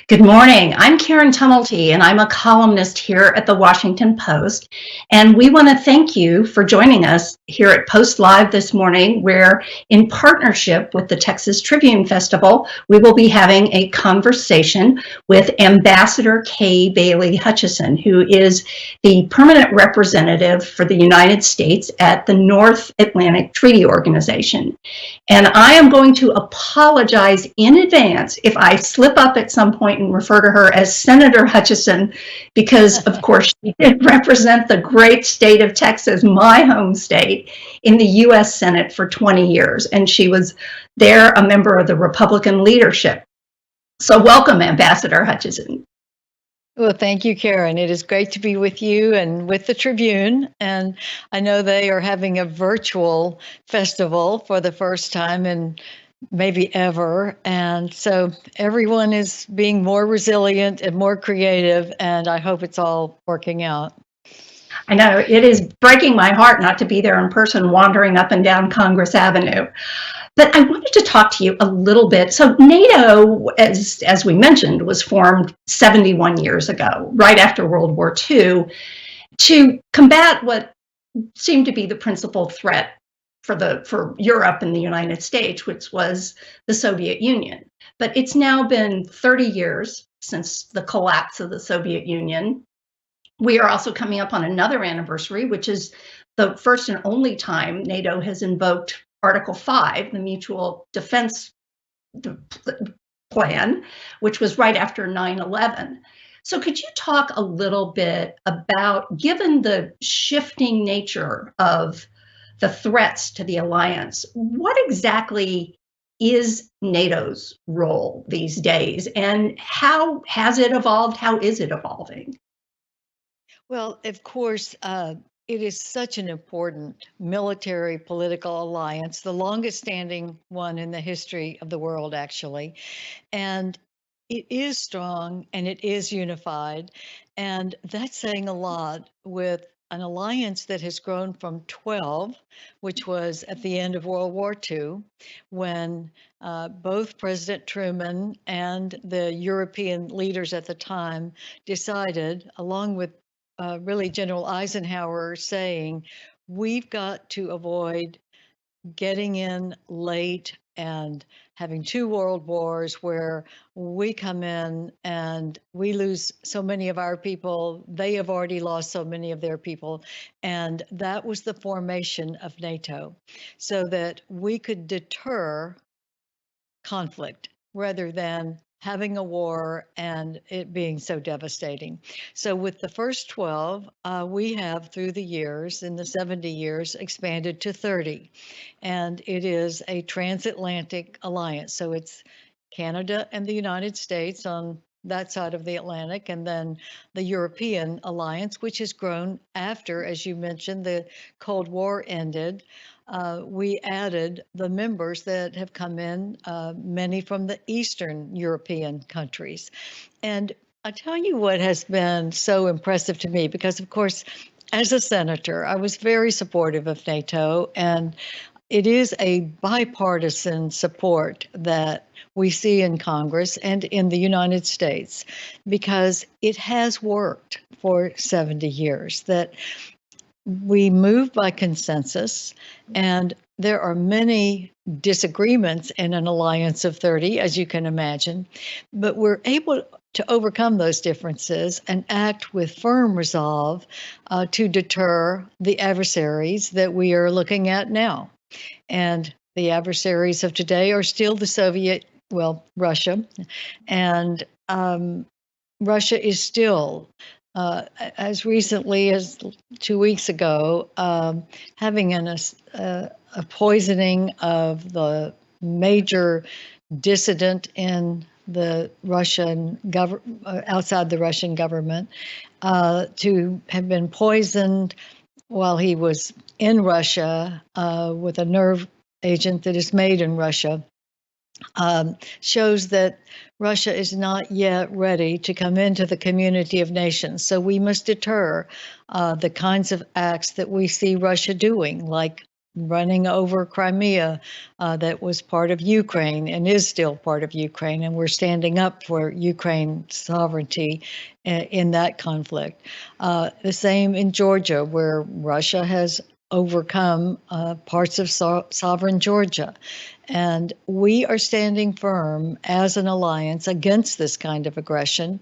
Good morning. I'm Karen Tumulty, and I'm a columnist here at the Washington Post. And we want to thank you for joining us here at Post Live this morning, where in partnership with the Texas Tribune Festival, we will be having a conversation with Ambassador Kay Bailey Hutchison, who is the permanent representative for the United States at the North Atlantic Treaty Organization. And I am going to apologize in advance if I slip up at some point and refer to her as Senator Hutchison, because of course she did represent the great state of Texas, my home state, in the U.S. Senate for 20 years. And she was there a member of the Republican leadership. So welcome, Ambassador Hutchison. Well, thank you, Karen. It is great to be with you and with the Tribune. And I know they are having a virtual festival for the first time in maybe ever. And so everyone is being more resilient and more creative, and I hope it's all working out. I know it is breaking my heart not to be there in person, wandering up and down Congress Avenue. But I wanted to talk to you a little bit. So NATO, as we mentioned, was formed 71 years ago, right after World War II, to combat what seemed to be the principal threat for Europe and the United States, which was the Soviet Union. But it's now been 30 years since the collapse of the Soviet Union. We are also coming up on another anniversary, which is the first and only time NATO has invoked Article 5, the Mutual Defense Plan, which was right after 9/11. So could you talk a little bit about, given the shifting nature of the threats to the alliance, what exactly is NATO's role these days, and how has it evolved? How is it evolving? Well, of course, it is such an important military political alliance, the longest standing one in the history of the world, actually. And it is strong and it is unified. And that's saying a lot with an alliance that has grown from 12, which was at the end of World War II, when both President Truman and the European leaders at the time decided, along with really General Eisenhower, saying, we've got to avoid getting in late and having two world wars where we come in and we lose so many of our people. They have already lost so many of their people. And that was the formation of NATO, so that we could deter conflict rather than having a war and it being so devastating. So with the first 12, we have through the years, in the 70 years, expanded to 30. And it is a transatlantic alliance. So it's Canada and the United States on that side of the Atlantic, and then the European alliance, which has grown after, as you mentioned, the Cold War ended. We added the members that have come in, many from the Eastern European countries. And I tell you what has been so impressive to me, because of course, as a senator, I was very supportive of NATO, and it is a bipartisan support that we see in Congress and in the United States, because it has worked for 70 years, that we move by consensus, and there are many disagreements in an alliance of 30, as you can imagine, but we're able to overcome those differences and act with firm resolve to deter the adversaries that we are looking at now. And the adversaries of today are still Russia. And Russia is still, as recently as 2 weeks ago, having a poisoning of the major dissident in the Russian outside the Russian government, to have been poisoned while he was in Russia with a nerve agent that is made in Russia, shows that Russia is not yet ready to come into the community of nations. So we must deter the kinds of acts that we see Russia doing, like running over Crimea, that was part of Ukraine and is still part of Ukraine, and we're standing up for Ukraine's sovereignty in that conflict. The same in Georgia, where Russia has overcome parts of sovereign Georgia. And we are standing firm as an alliance against this kind of aggression.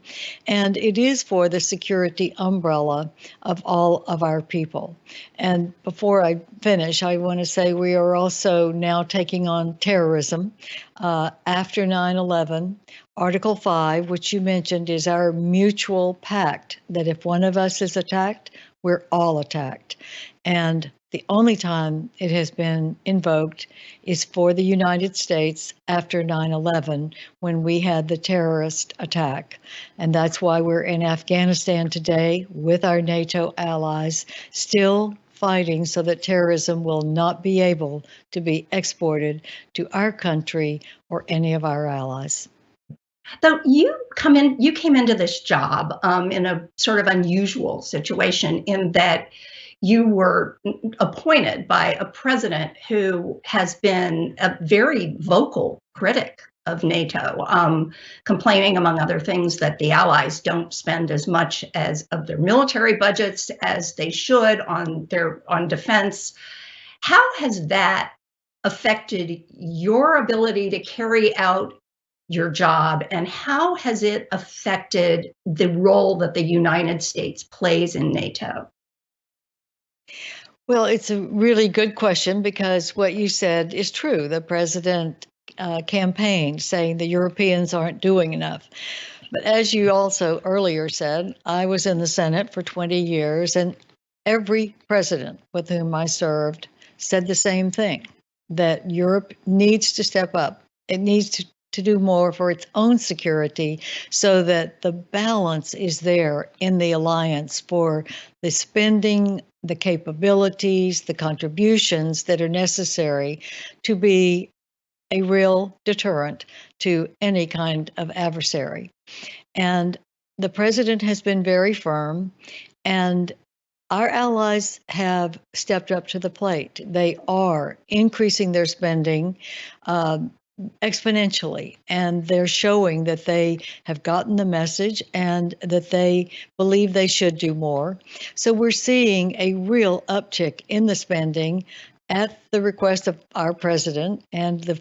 And it is for the security umbrella of all of our people. And before I finish, I want to say we are also now taking on terrorism. After 9/11, Article 5, which you mentioned, is our mutual pact that if one of us is attacked, we're all attacked. And the only time it has been invoked is for the United States after 9/11, when we had the terrorist attack. And that's why we're in Afghanistan today with our NATO allies, still fighting so that terrorism will not be able to be exported to our country or any of our allies. So you came into this job in a sort of unusual situation in that you were appointed by a president who has been a very vocal critic of NATO, complaining, among other things, that the allies don't spend as much of their military budgets as they should on defense. How has that affected your ability to carry out your job, and how has it affected the role that the United States plays in NATO? Well, it's a really good question, because what you said is true. The president campaigned saying the Europeans aren't doing enough. But as you also earlier said, I was in the Senate for 20 years, and every president with whom I served said the same thing, that Europe needs to step up. It needs to do more for its own security so that the balance is there in the alliance for the spending, the capabilities, the contributions that are necessary to be a real deterrent to any kind of adversary. And the president has been very firm, and our allies have stepped up to the plate. They are increasing their spending exponentially, and they're showing that they have gotten the message and that they believe they should do more. So we're seeing a real uptick in the spending at the request of our president and the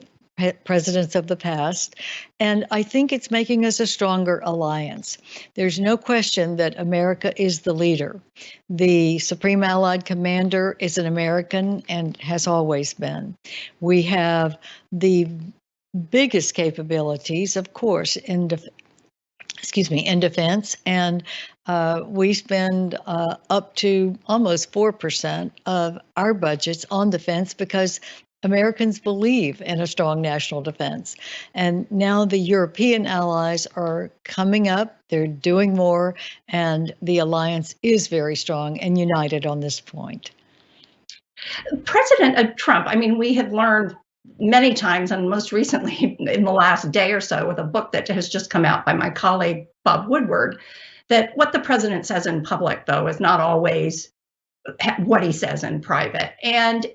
presidents of the past, and I think it's making us a stronger alliance. There's no question that America is the leader. The Supreme Allied Commander is an American and has always been. We have the biggest capabilities, of course, in defense, and we spend up to almost 4% of our budgets on defense because Americans believe in a strong national defense. And now the European allies are coming up, they're doing more, and the alliance is very strong and united on this point. President Trump, I mean, we have learned many times, and most recently in the last day or so with a book that has just come out by my colleague, Bob Woodward, that what the president says in public, though, is not always what he says in private. And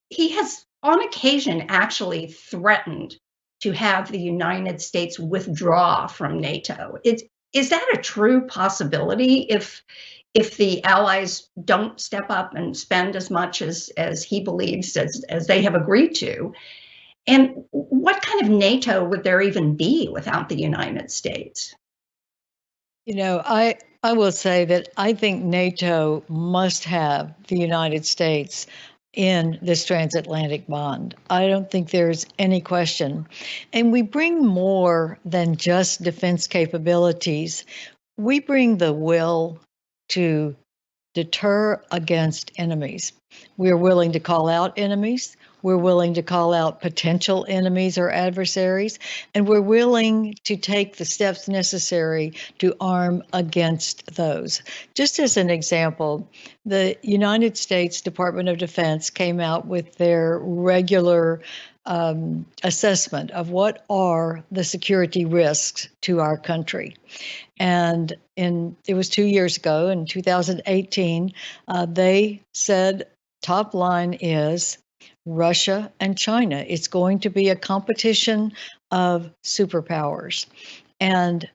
he has, on occasion, actually threatened to have the United States withdraw from NATO. Is that a true possibility if the allies don't step up and spend as much as he believes as they have agreed to? And what kind of NATO would there even be without the United States? I will say that I think NATO must have the United States in this transatlantic bond. I don't think there's any question. And we bring more than just defense capabilities. We bring the will to deter against enemies. We're willing to call out enemies. We're willing to call out potential enemies or adversaries, and we're willing to take the steps necessary to arm against those. Just as an example, the United States Department of Defense came out with their regular assessment of what are the security risks to our country. And it was 2 years ago, in 2018, they said top line is Russia and China. It's going to be a competition of superpowers. And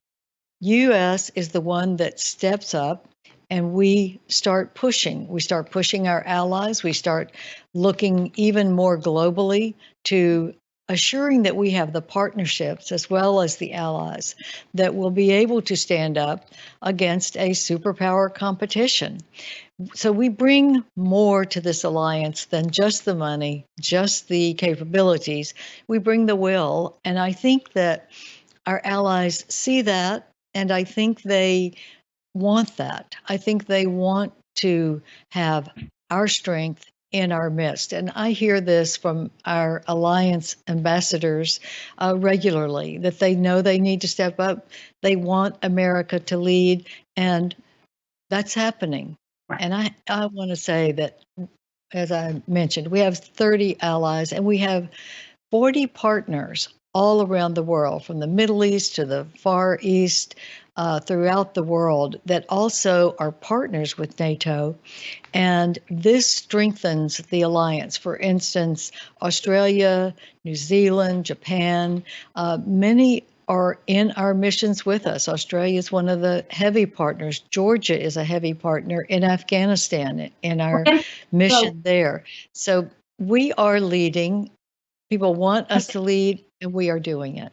U.S. is the one that steps up, and we start pushing. We start pushing our allies. We start looking even more globally to assuring that we have the partnerships as well as the allies that will be able to stand up against a superpower competition. So we bring more to this alliance than just the money, just the capabilities. We bring the will, and I think that our allies see that, and I think they want that. I think they want to have our strength in our midst. And I hear this from our alliance ambassadors regularly, that they know they need to step up. They want America to lead, and that's happening. Right. And I want to say that, as I mentioned, we have 30 allies and we have 40 partners all around the world, from the Middle East to the Far East, throughout the world, that also are partners with NATO. And this strengthens the alliance. For instance, Australia, New Zealand, Japan, many are in our missions with us. Australia is one of the heavy partners. Georgia is a heavy partner in Afghanistan in our mission there. So we are leading. People want us to lead, and we are doing it.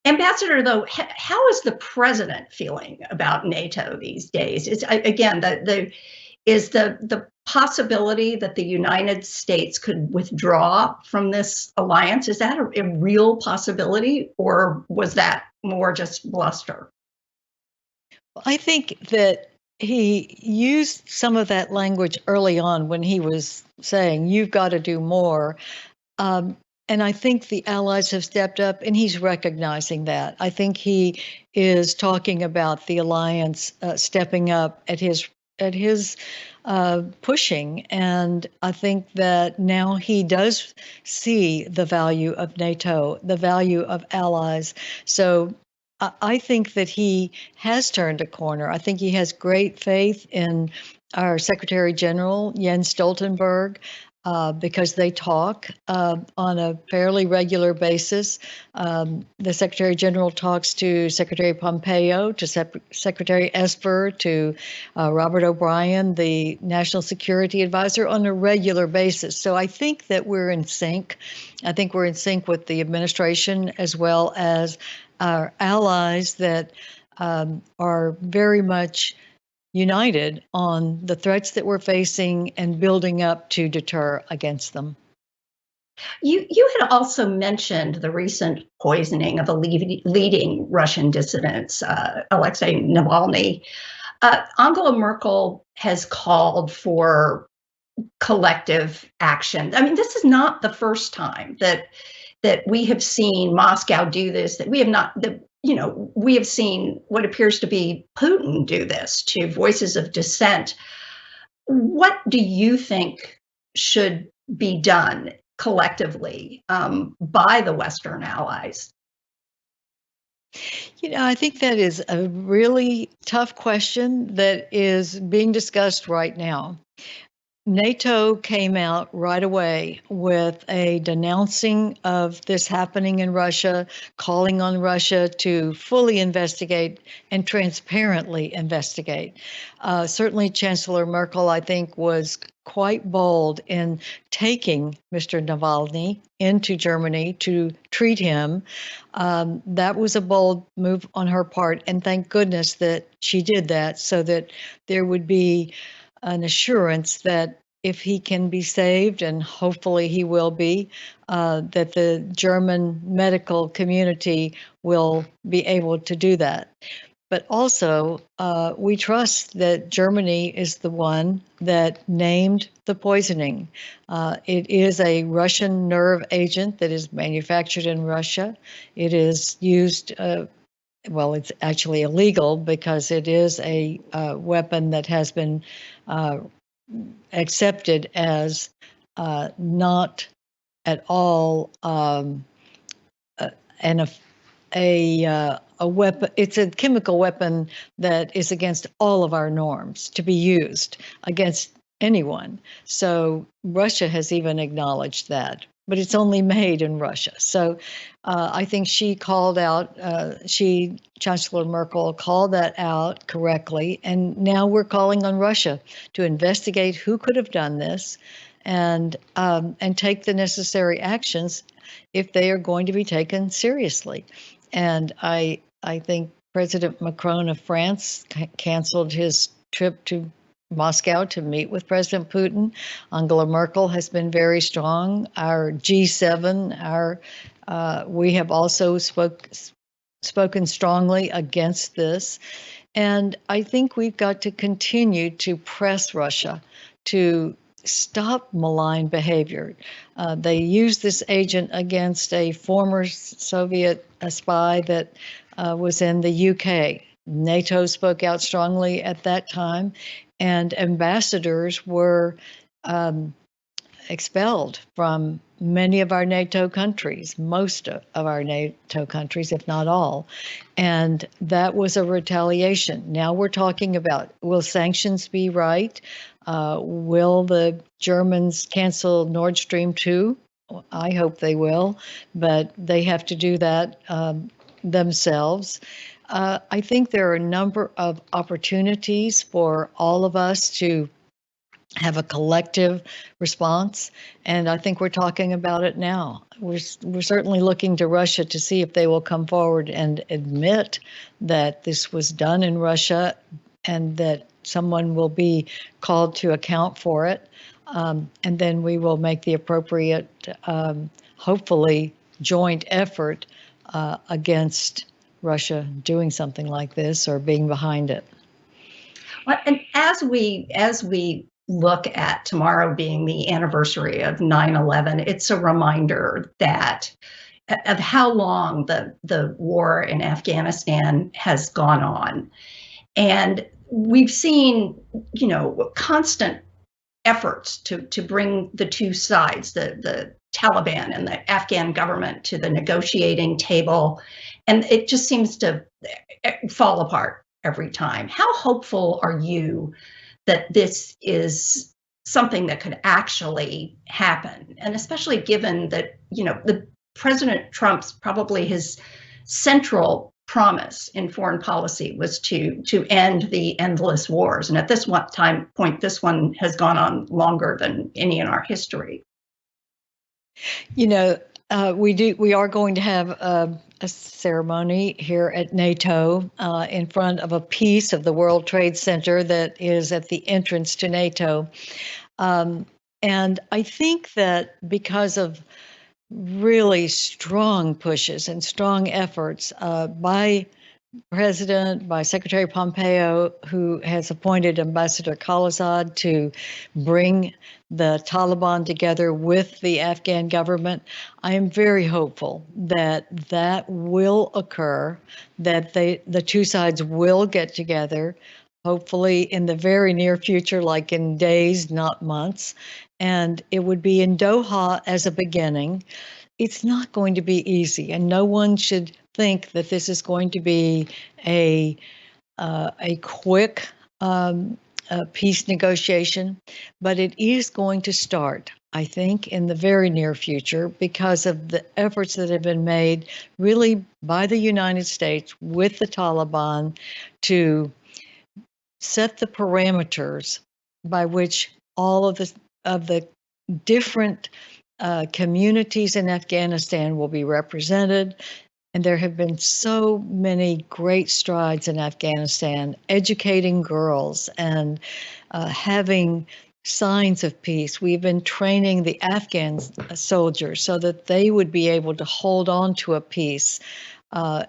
Ambassador, though, how is the president feeling about NATO these days? It's again the possibility that the United States could withdraw from this alliance. Is that a real possibility, or was that more just bluster? I think that he used some of that language early on when he was saying, "You've got to do more." And I think the allies have stepped up, and he's recognizing that. I think he is talking about the alliance stepping up at his pushing, and I think that now he does see the value of NATO, the value of allies. So I think that he has turned a corner. I think he has great faith in our Secretary General, Jens Stoltenberg, because they talk on a fairly regular basis. The Secretary General talks to Secretary Pompeo, to Secretary Esper, to Robert O'Brien, the National Security Advisor, on a regular basis. So I think that we're in sync. I think we're in sync with the administration as well as our allies that are very much united on the threats that we're facing and building up to deter against them. You had also mentioned the recent poisoning of a leading Russian dissident, Alexei Navalny. Angela Merkel has called for collective action. I mean, this is not the first time that we have seen Moscow do this, that we have not, we have seen what appears to be Putin do this to voices of dissent. What do you think should be done collectively by the Western allies? I think that is a really tough question that is being discussed right now. NATO came out right away with a denouncing of this happening in Russia, calling on Russia to fully investigate and transparently investigate. Certainly, Chancellor Merkel, I think, was quite bold in taking Mr. Navalny into Germany to treat him. That was a bold move on her part, and thank goodness that she did that so that there would be an assurance that if he can be saved, and hopefully he will be, that the German medical community will be able to do that. But also, we trust that Germany is the one that named the poisoning. It is a Russian nerve agent that is manufactured in Russia. It is used, well, it's actually illegal because it is a weapon that has been accepted as not at all a weapon. It's a chemical weapon that is against all of our norms to be used against anyone. So Russia has even acknowledged that, but it's only made in Russia. So I think she called out, Chancellor Merkel called that out correctly. And now we're calling on Russia to investigate who could have done this and take the necessary actions if they are going to be taken seriously. And I think President Macron of France canceled his trip to Moscow to meet with President Putin. Angela Merkel has been very strong. Our G7, we have also spoken strongly against this. And I think we've got to continue to press Russia to stop malign behavior. They used this agent against a former Soviet spy that was in the UK. NATO spoke out strongly at that time, and ambassadors were expelled from many of our NATO countries, most of our NATO countries, if not all. And that was a retaliation. Now we're talking about, will sanctions be right? Will the Germans cancel Nord Stream 2? I hope they will, but they have to do that themselves. I think there are a number of opportunities for all of us to have a collective response, and I think we're talking about it now. We're certainly looking to Russia to see if they will come forward and admit that this was done in Russia and that someone will be called to account for it. And then we will make the appropriate, hopefully, joint effort against Russia doing something like this or being behind it. Well, and as we look at tomorrow being the anniversary of 9/11, it's a reminder that of how long the war in Afghanistan has gone on. And we've seen, constant efforts to bring the two sides, the Taliban and the Afghan government, to the negotiating table. And it just seems to fall apart every time. How hopeful are you that this is something that could actually happen? And especially given that, the President Trump's probably his central promise in foreign policy was to end the endless wars. And at this point, this one has gone on longer than any in our history. We are going to have a ceremony here at NATO in front of a piece of the World Trade Center that is at the entrance to NATO. And I think that because of really strong pushes and strong efforts by Secretary Pompeo, who has appointed Ambassador Khalilzad to bring the Taliban together with the Afghan government, I am very hopeful that that will occur, that the two sides will get together, hopefully in the very near future, like in days, not months. And it would be in Doha as a beginning. It's not going to be easy, and no one should think that this is going to be a quick peace negotiation, but it is going to start, I think, in the very near future because of the efforts that have been made really by the United States with the Taliban to set the parameters by which all of the different communities in Afghanistan will be represented. And there have been so many great strides in Afghanistan, educating girls and having signs of peace. We've been training the Afghan soldiers so that they would be able to hold on to a peace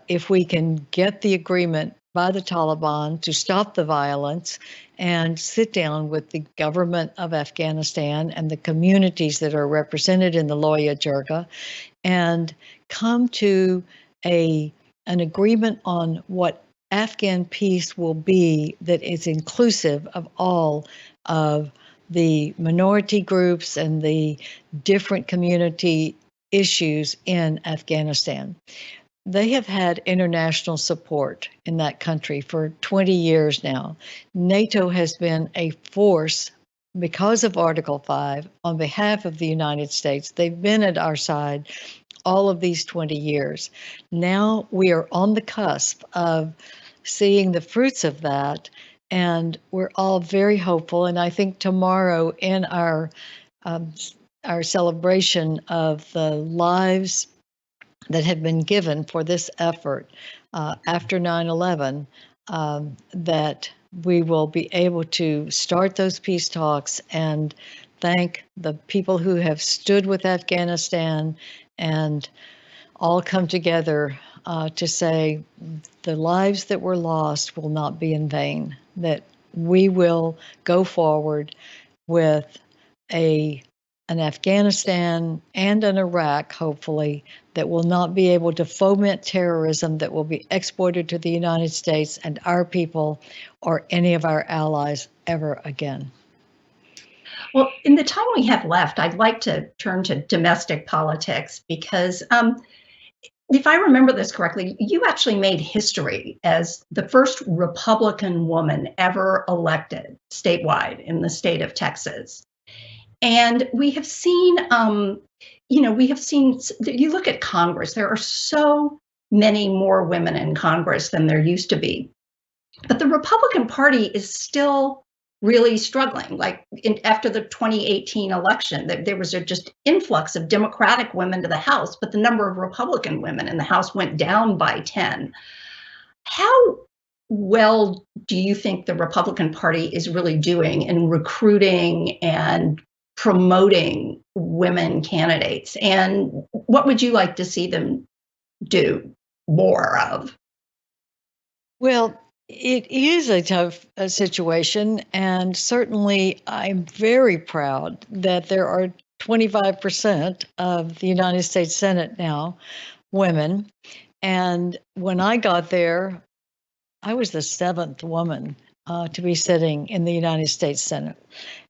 if we can get the agreement by the Taliban to stop the violence and sit down with the government of Afghanistan and the communities that are represented in the Loya Jirga and come to an agreement on what Afghan peace will be that is inclusive of all of the minority groups and the different community issues in Afghanistan. They have had international support in that country for 20 years now. NATO has been a force because of Article 5 on behalf of the United States. They've been at our side all of these 20 years. Now we are on the cusp of seeing the fruits of that, and we're all very hopeful. And I think tomorrow in our celebration of the lives that have been given for this effort after 9/11, that we will be able to start those peace talks and thank the people who have stood with Afghanistan and all come together to say the lives that were lost will not be in vain, that we will go forward with an Afghanistan and an Iraq, hopefully, that will not be able to foment terrorism that will be exported to the United States and our people or any of our allies ever again. Well, in the time we have left, I'd like to turn to domestic politics because if I remember this correctly, you actually made history as the first Republican woman ever elected statewide in the state of Texas. And we have seen, you look at Congress, there are so many more women in Congress than there used to be. But the Republican Party is still really struggling. Like after the 2018 election, there was a just influx of Democratic women to the House, but the number of Republican women in the House went down by 10. How well do you think the Republican Party is really doing in recruiting and promoting women candidates? And what would you like to see them do more of? Well, it is a tough situation, and certainly I'm very proud that there are 25% of the United States Senate now women. And when I got there, I was the 7th woman to be sitting in the United States Senate.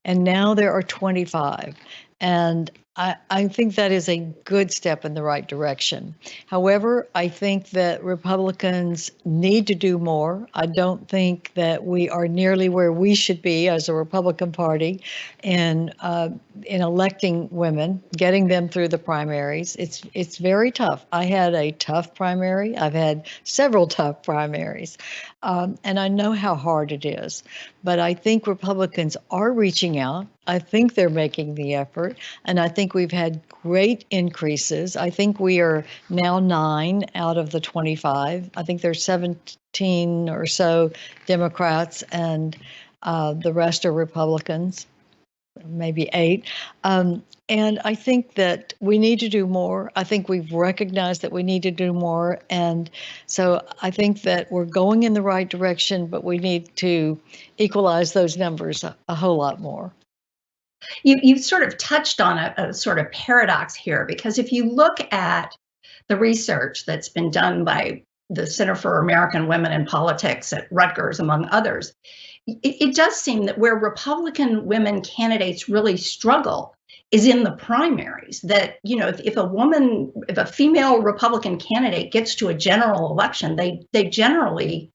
And now there are 25. And I think that is a good step in the right direction. However, I think that Republicans need to do more. I don't think that we are nearly where we should be as a Republican Party in electing women, getting them through the primaries. It's very tough. I had a tough primary. I've had several tough primaries, and I know how hard it is. But I think Republicans are reaching out. I think they're making the effort, and I think we've had great increases. I think we are now 9 out of the 25. I think there's 17 or so Democrats, and the rest are Republicans, maybe 8. And I think that we need to do more. I think we've recognized that we need to do more. And so I think that we're going in the right direction, but we need to equalize those numbers a whole lot more. You sort of touched on a sort of paradox here, because if you look at the research that's been done by the Center for American Women in Politics at Rutgers, among others, it does seem that where Republican women candidates really struggle is in the primaries. That, if a female Republican candidate gets to a general election, they generally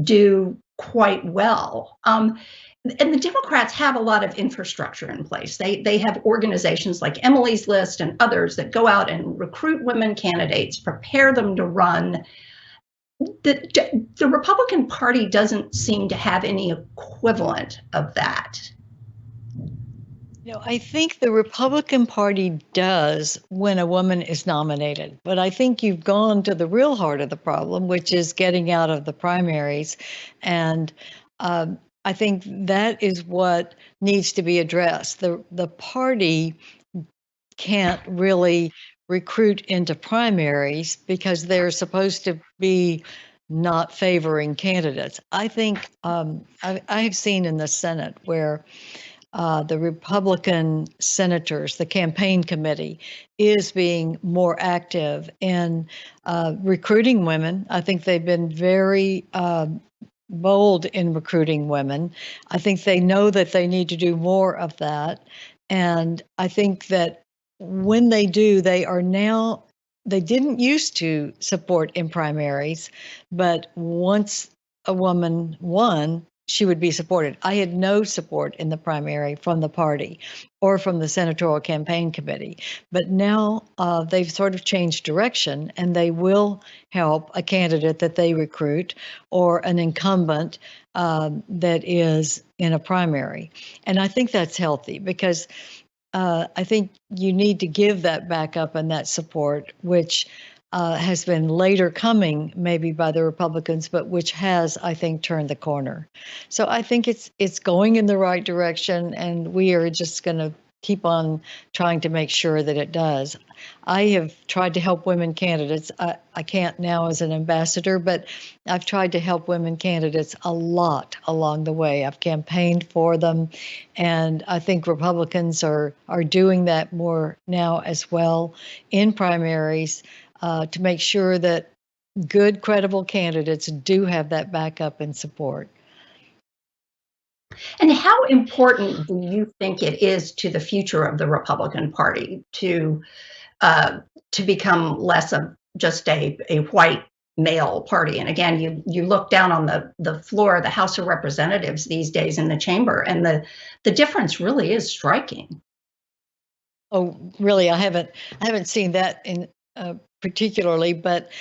do quite well. And the Democrats have a lot of infrastructure in place. They have organizations like Emily's List and others that go out and recruit women candidates, prepare them to run. The Republican Party doesn't seem to have any equivalent of that. I think the Republican Party does when a woman is nominated, but I think you've gone to the real heart of the problem, which is getting out of the primaries. And I think that is what needs to be addressed. The party can't really recruit into primaries because they're supposed to be not favoring candidates. I think I have seen in the Senate where the Republican senators, the campaign committee, is being more active in recruiting women. I think they've been very bold in recruiting women. I think they know that they need to do more of that. And I think that when they do, they didn't used to support in primaries, but once a woman won, she would be supported. I had no support in the primary from the party or from the senatorial campaign committee, but now they've sort of changed direction, and they will help a candidate that they recruit or an incumbent that is in a primary. And I think that's healthy because I think you need to give that backup and that support, which has been later coming maybe by the Republicans, but which has, I think, turned the corner. So I think it's going in the right direction, and we are just going to keep on trying to make sure that it does. I have tried to help women candidates. I can't now as an ambassador, but I've tried to help women candidates a lot along the way. I've campaigned for them, and I think Republicans are doing that more now as well in primaries. To make sure that good, credible candidates do have that backup and support. And how important do you think it is to the future of the Republican Party to become less of just a white male party? And again, you look down on the floor of the House of Representatives these days in the chamber, and the difference really is striking. Oh, really? I haven't seen that in particularly, but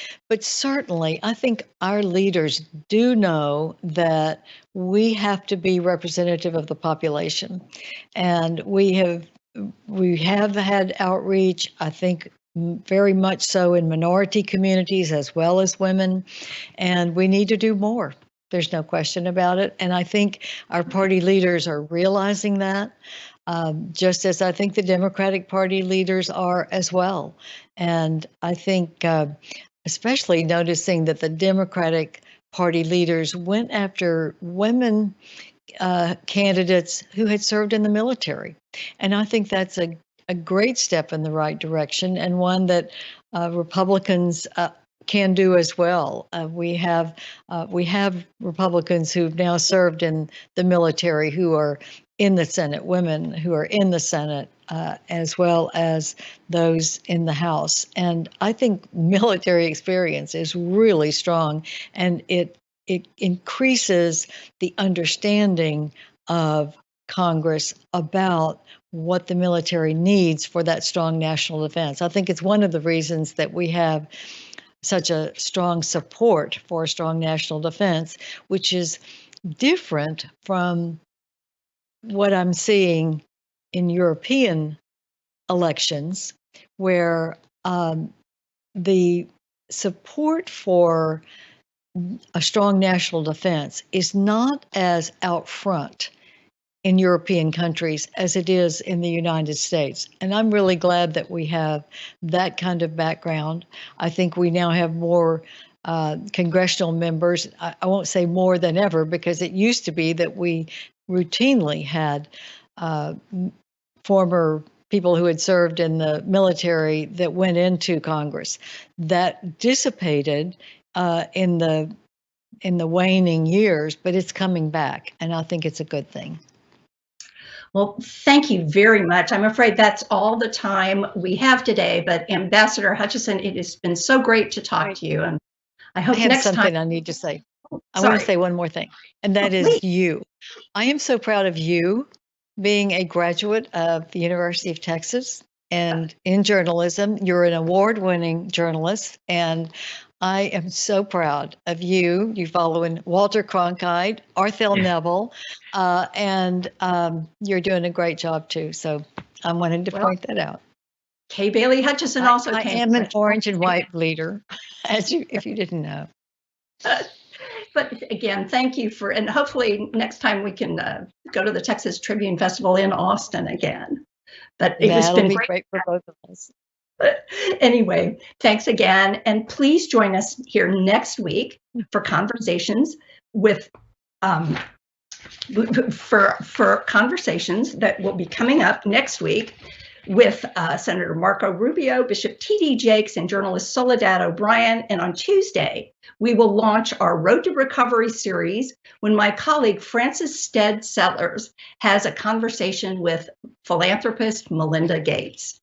certainly I think our leaders do know that we have to be representative of the population, and we have had outreach, I think, very much so in minority communities as well as women, and we need to do more. There's no question about it, and I think our party leaders are realizing that. Just as I think the Democratic Party leaders are as well. And I think especially noticing that the Democratic Party leaders went after women candidates who had served in the military. And I think that's a great step in the right direction, and one that Republicans can do as well. We have Republicans who've now served in the military who are in the Senate, women who are in the Senate, as well as those in the House. And I think military experience is really strong, and it increases the understanding of Congress about what the military needs for that strong national defense. I think it's one of the reasons that we have such a strong support for a strong national defense, which is different from what I'm seeing in European elections, where the support for a strong national defense is not as out front in European countries as it is in the United States. And I'm really glad that we have that kind of background. I think we now have more congressional members. I won't say more than ever, because it used to be that we routinely had former people who had served in the military that went into Congress. That dissipated in the waning years, but it's coming back, and I think it's a good thing. Well, thank you very much. I'm afraid that's all the time we have today, but Ambassador Hutchison, it has been so great to talk to you, and I hope I have next something time. I need to say. I want to Sorry. say one more thing, and that is you. I am so proud of you being a graduate of the University of Texas and in journalism. You're an award-winning journalist, and I am so proud of you. You follow in Walter Cronkite, Arthel Neville, and you're doing a great job too. So I wanted to point that out. Kay Bailey Hutchison also I came. am an orange and white leader, if you didn't know. But again, thank you for, and hopefully next time we can go to the Texas Tribune Festival in Austin again. But it has been great for both of us. Anyway, thanks again. And please join us here next week for conversations with, for conversations that will be coming up next week with Senator Marco Rubio, Bishop T.D. Jakes, and journalist Soledad O'Brien. And on Tuesday, we will launch our Road to Recovery series when my colleague Frances Stead Sellers has a conversation with philanthropist Melinda Gates.